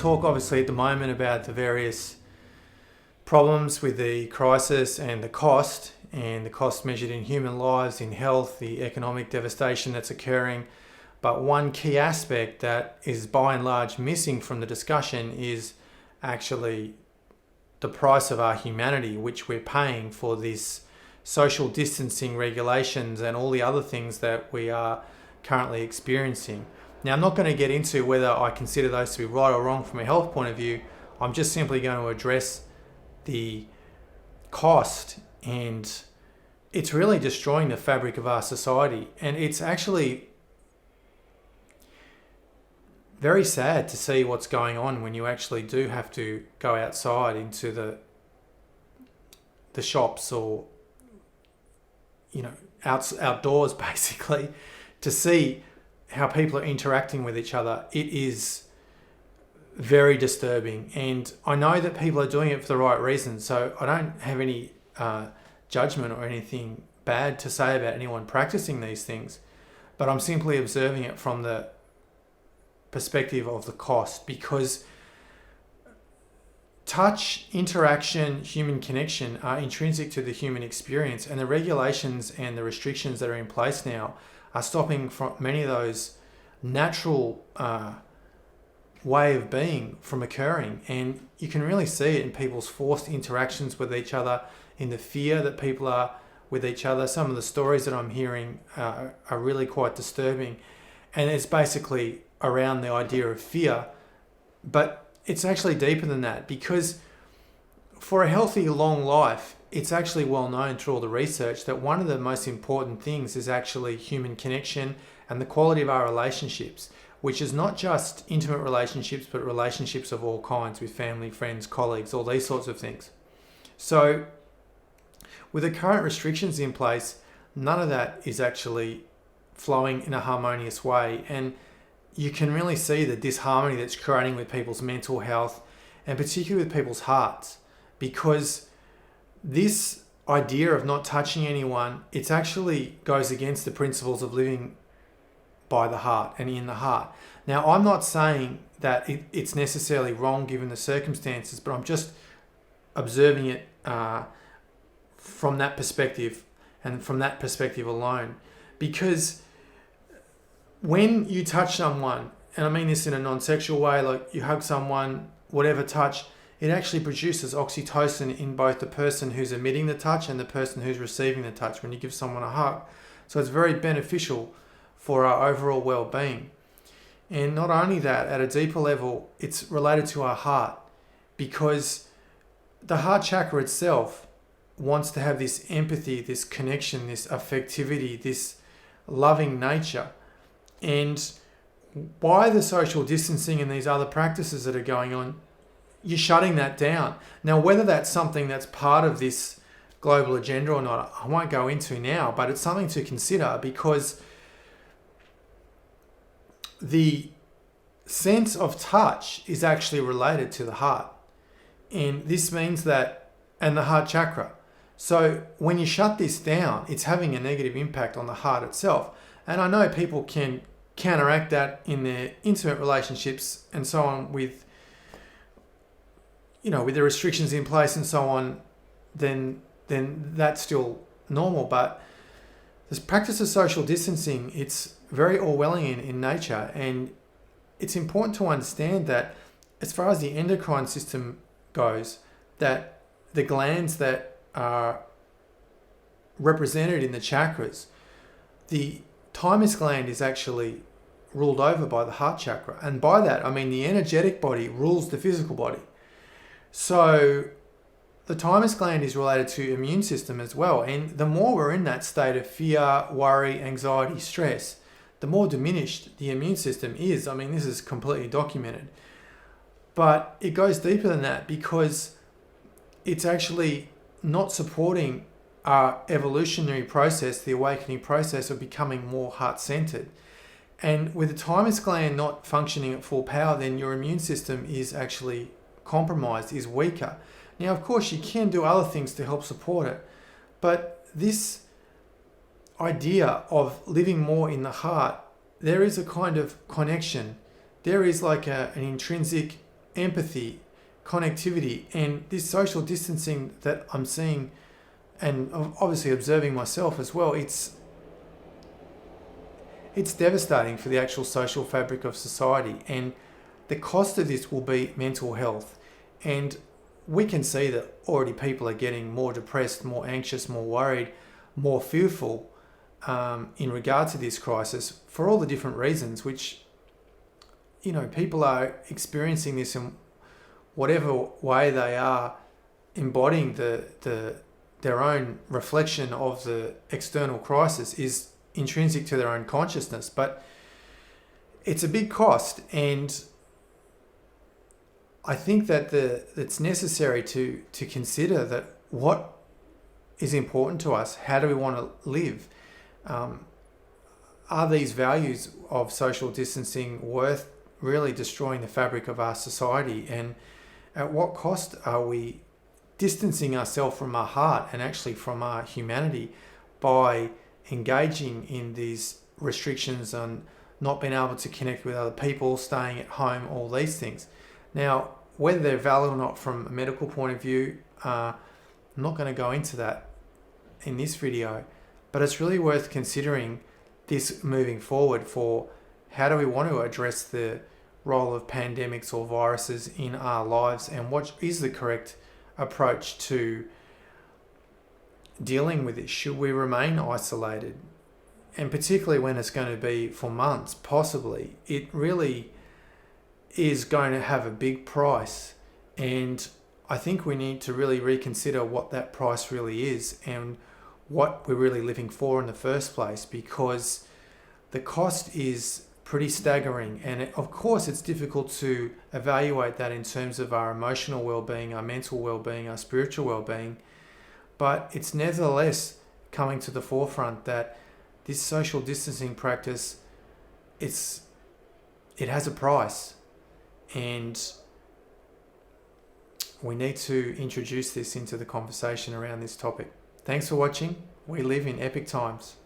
talk obviously at the moment about the various problems with the crisis and the cost measured in human lives, in health, the economic devastation that's occurring. But one key aspect that is by and large missing from the discussion is actually the price of our humanity, which we're paying for this social distancing regulations and all the other things that we are currently experiencing. Now, I'm not going to get into whether I consider those to be right or wrong from a health point of view. I'm just simply going to address the cost, and it's really destroying the fabric of our society. And it's actually very sad to see what's going on when you actually do have to go outside into the shops or outdoors basically to see how people are interacting with each other. It is very disturbing, and I know that people are doing it for the right reasons, so I don't have any judgment or anything bad to say about anyone practicing these things, but I'm simply observing it from the perspective of the cost, because touch, interaction, human connection are intrinsic to the human experience, and the regulations and the restrictions that are in place now are stopping from many of those natural way of being from occurring. And you can really see it in people's forced interactions with each other, in the fear that people are with each other. Some of the stories that I'm hearing are really quite disturbing, and it's basically around the idea of fear, but it's actually deeper than that, because for a healthy long life, it's actually well known through all the research that one of the most important things is actually human connection and the quality of our relationships, which is not just intimate relationships, but relationships of all kinds with family, friends, colleagues, all these sorts of things. So with the current restrictions in place, none of that is actually flowing in a harmonious way. And you can really see the disharmony that's creating with people's mental health, and particularly with people's hearts, because this idea of not touching anyone, it actually goes against the principles of living by the heart and in the heart. Now, I'm not saying that it's necessarily wrong given the circumstances, but I'm just observing it from that perspective, and from that perspective alone. Because when you touch someone, and I mean this in a non-sexual way, like you hug someone, whatever touch, it actually produces oxytocin in both the person who's emitting the touch and the person who's receiving the touch when you give someone a hug. So it's very beneficial for our overall well-being. And not only that, at a deeper level, it's related to our heart, because the heart chakra itself wants to have this empathy, this connection, this affectivity, this loving nature. And by the social distancing and these other practices that are going on, you're shutting that down. Now, whether that's something that's part of this global agenda or not, I won't go into now, but it's something to consider, because the sense of touch is actually related to the heart. And this means that, and the heart chakra. So when you shut this down, it's having a negative impact on the heart itself. And I know people can counteract that in their intimate relationships and so on with the restrictions in place and so on, then that's still normal. But this practice of social distancing, it's very Orwellian in nature, and it's important to understand that as far as the endocrine system goes, that the glands that are represented in the chakras, the thymus gland is actually ruled over by the heart chakra. And by that, I mean the energetic body rules the physical body. So the thymus gland is related to immune system as well. And the more we're in that state of fear, worry, anxiety, stress, the more diminished the immune system is. I mean, this is completely documented. But it goes deeper than that, because it's actually not supporting our evolutionary process, the awakening process of becoming more heart-centered. And with the thymus gland not functioning at full power, then your immune system is actually compromised, is weaker. Now, of course, you can do other things to help support it, but this idea of living more in the heart, there is a kind of connection. There is like an intrinsic empathy, connectivity, and this social distancing that I'm seeing and obviously observing myself as well, it's devastating for the actual social fabric of society, and the cost of this will be mental health. And we can see that already people are getting more depressed, more anxious, more worried, more fearful in regard to this crisis for all the different reasons, which, you know, people are experiencing this in whatever way they are embodying their own reflection of the external crisis is intrinsic to their own consciousness. But it's a big cost, and I think that it's necessary to consider that what is important to us. How do we want to live? Are these values of social distancing worth really destroying the fabric of our society? And at what cost are we distancing ourselves from our heart and actually from our humanity by engaging in these restrictions on not being able to connect with other people, staying at home, all these things? Now, whether they're valid or not from a medical point of view, I'm not going to go into that in this video, but it's really worth considering this moving forward for how do we want to address the role of pandemics or viruses in our lives, and what is the correct approach to dealing with it. Should we remain isolated? And particularly when it's going to be for months, possibly, it really is going to have a big price. And I think we need to really reconsider what that price really is and what we're really living for in the first place, because the cost is pretty staggering. And of course, it's difficult to evaluate that in terms of our emotional well-being, our mental well-being, our spiritual well-being. But it's nevertheless coming to the forefront that this social distancing practice, it has a price, and we need to introduce this into the conversation around this topic. Thanks for watching. We live in epic times.